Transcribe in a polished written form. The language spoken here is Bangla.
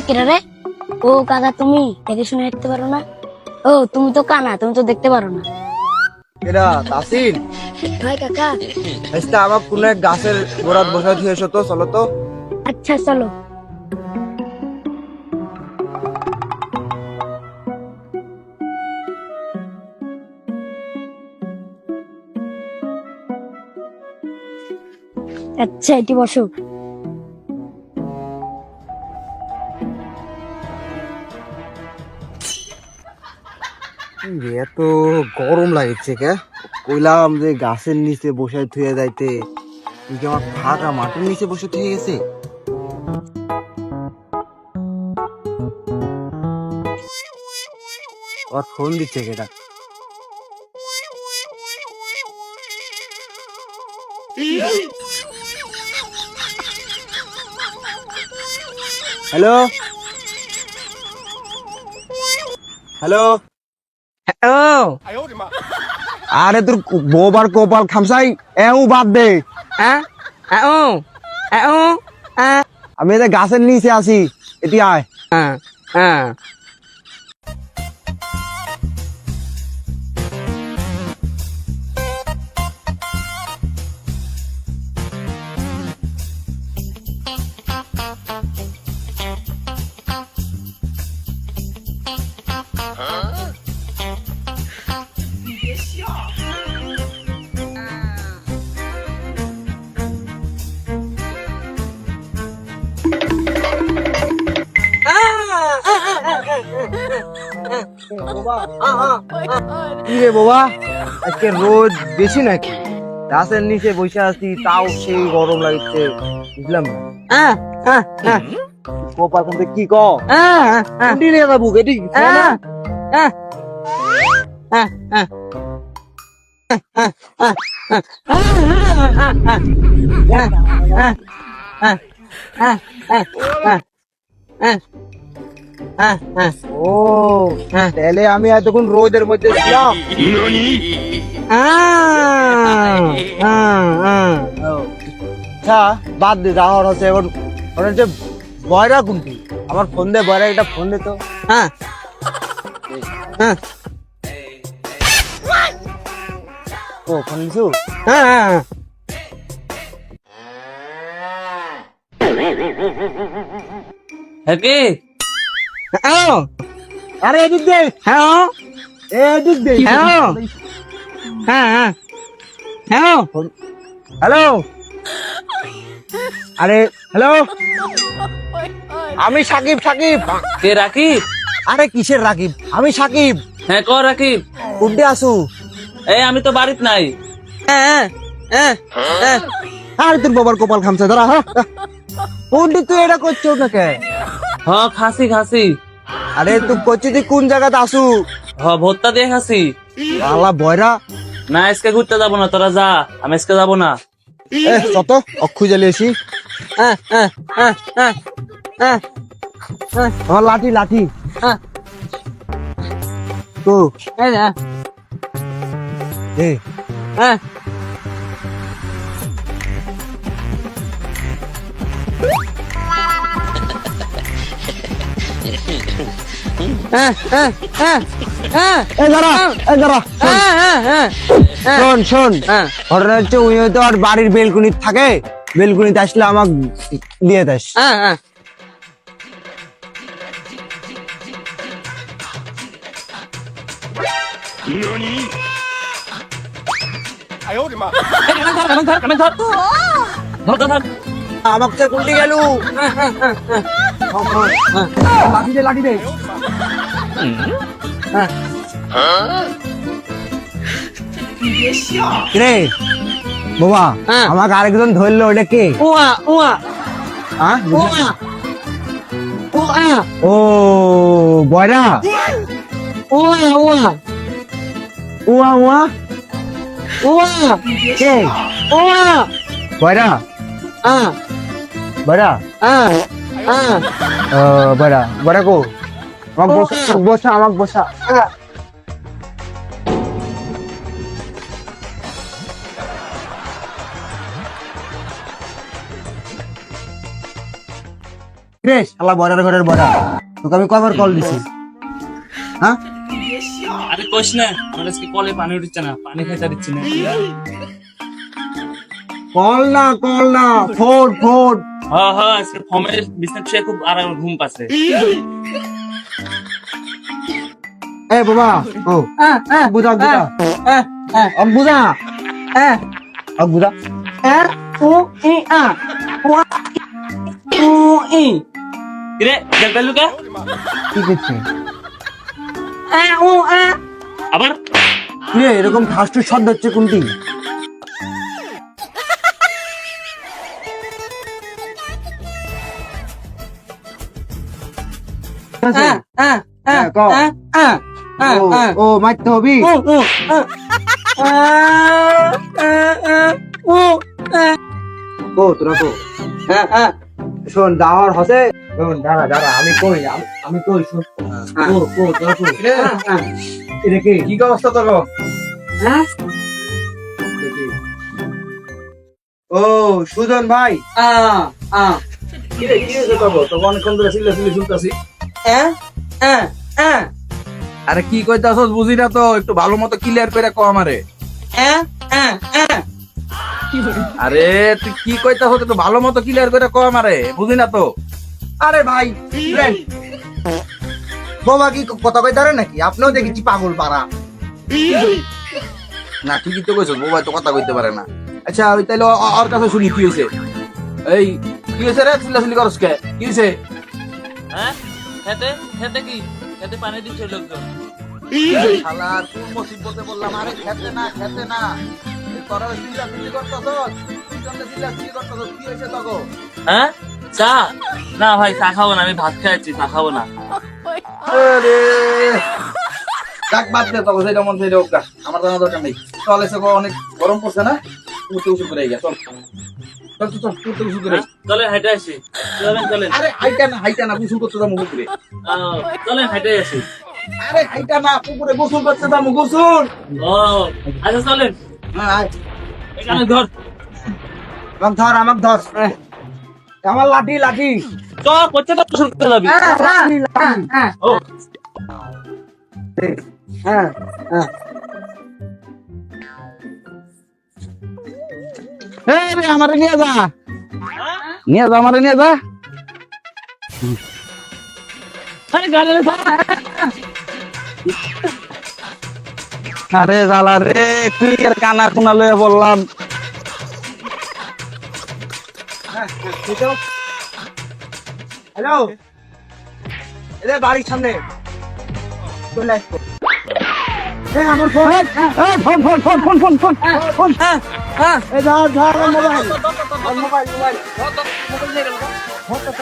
কিরা রে? ও কাকা, তুমি দেখে শুনে দেখতে পারো না? ও তুমি তো কানা, তুমি তো দেখতে পারো না। এরা তাসিন ভাই কাকা। আজকে আমার কোনো এক গাছের গোড়াত বসাই দিয়ে এসো তো, চলো তো। আচ্ছা চলো। আচ্ছা এটি বসো। এত গরম লাগছে কে? কইলাম যে গাছের নিচে বসাই থুয়ে যাইতে, তুই কি আমার ফাঁকা মাটির নিচে বসে থুয়ে গেছে? ওর ফোন দিচ্ছে কেটা? হ্যালো হ্যালো, আরে তোর গোবার কপাল খামসাই এও বাদ দে। আমি এই যে গাছের নিচে আছি, এটি আয়। কি রে বাবা, আজকে রোদ বেশি নাকি? গাছের নিচে বসে আছি, তাও সেই গরম লাগছে, বুঝলাম না। কপাল খামতে কি ক? উঠি নিয়ে যাবো এটি। ও তাহলে আমি এতক্ষণ রোদের মধ্যে ছিলাম। আচ্ছা বাদ দে, যা হওয়ার হচ্ছে। এবার ওর হচ্ছে বয়রা কোনটি? আমার ফোন দে, বয়রা একটা ফোন দে তো। ও ফোন দিছু? হ্যাপি আরে এদিক দে, হ্যাঁ এদিক দে। হ্যাঁ হ্যাঁ হ্যাঁ হ্যালো, আরে হ্যালো, আমি সাকিব। সাকিব কে রাকিব? আরে কিসের রাকিব? আমি সাকিব। হ্যাঁ ক রাকিব? কোনটি আসু? এই আমি তো বাড়িত নাই। আরে তোর বাবার কপাল খামছে, দাঁড়া। হ্যাঁ কোনটি তুই এটা করছো না কে? হ খাসি খাসি। আরে তুই করছিস তুই কোন জায়গাতে আসু? হ ভোত্তা দিয়ে খাসি। আল্লাহ বয়রা, না আজকে ঘুরতে যাবো না, তোরা যা, আমি আজকে যাবো না। কত অক্ষু জ্বালিয়েছি। আমার লাঠি লাঠি তো শোন শোন, ঘটনা হচ্ছে উনি হয়তো আর বাড়ির বেলকুনিতে থাকে, বেলকুনিতে আসলে আমাকে দিয়ে দেস। আমাকে কোনটি গেল? লাঠি দে লাঠি দে। রে বাবা, আমাকে আরেকজন ধরলো, ওটা কে? ও বয়রা। উয়া উয়া কে? বয়রা বয়রা বয়রা বয়রা কো? আমাকে বসা বসা, আমাকে বসা। রে শালা বড়ার ঘরের বড়া, তোকে আমি কবার কল দিছি? হ্যাঁ আরে কোশ না, আমার আজকে কলে পানি উঠছে না, পানি খেতে দিচ্ছি না। কল না ফোন ফোন। হ্যাঁ হ্যাঁ, আজকে ফর্মের বিছনা শুয়ে খুব আরাম ঘুম পাচ্ছে। এ বাবা, ও বুঝা বুঝা বুঝা বুঝা কিরে গেল লুকা কি করছে? আবার রে এরকম ফাস্টের শব্দ হচ্ছে কোনটি? ও মারতে হবি? ও তোরা তো শোন দাওয়ার হসে, শোন দাঁড়া দাঁড়া আমি কই আমি কই শোন। ও তোরা তো এটা কি অবস্থা তোর? ও সুজন ভাই, কি হয়েছে তোর? তোকে অনেকক্ষণ ধরে চিল্লাচিল্লি শুনতাছি। আরে কি কইতাছস বুঝি না তো, একটু ভালো মতো ক্লিয়ার করে কও আমারে। আরে তুই কি কইতাছস একটু ভালো মতো ক্লিয়ার করে কও আমারে, বুঝি না তো। আরে ভাই বাবা কি কথা কই দাঁড়ে নাকি? আপনিও দেখেছি পাগল পাড়া। না ঠিকই তো কইছস, বাবা তো কথা কইতে পারে না। আচ্ছা ওই তাইলে ওর কাছে শুনি কি হয়েছে। এই কি হয়েছে রে, চিল্লাচিল্লি করস কে? কি হয়েছে? হ্যাঁ খেতে খেতে কি খেতে পানি দিচ্ছে লোকজন। শালা তুই মুসিবতে বললাম, আরে খেতে না তোরা চিল্লাচিল্লি করতাছস, চিল্লাচিল্লি করতাছস, কি হয়েছে তোকে? হ্যাঁ চা না ভাই, চা খাবো না, আমি ভাত খাইছি, চা খাবো না। আরে ডাক বাদ দে, তখন সেটা মন সেটা হোক না, আমার জানা দরকার নেই। চল এসে অনেক গরম পড়ছে না, উঠতে উঁচু করে গিয়া চল চল চল চল উঠতে উঁচু করে। চলেন হাইটে আসি, চলেন চলেন। আরে হাইটা না গোসল করতে যাবো পুকুরে। চলেন হাইটে আসি। আরে হাইটা না, পুকুরে গোসল করতে যাবো, গোসল। ও আচ্ছা চলেন, আয় এখানে ধর। আমাকে ধর আমার লাঠি লাঠি। চ করছে তো শুরু করে যাবি। ও রে আমারে নিয়ে যা, আমারে নিয়ে যা। আরে জ্বালা রে, তুই আর কানা খুনা লয়ে বললাম। হ্যালো, এদের বাড়ির সামনে চলে আসবো। আমার phone phone phone phone phone phone phone phone ধর ধর মোবাইল মোবাইল মোবাইল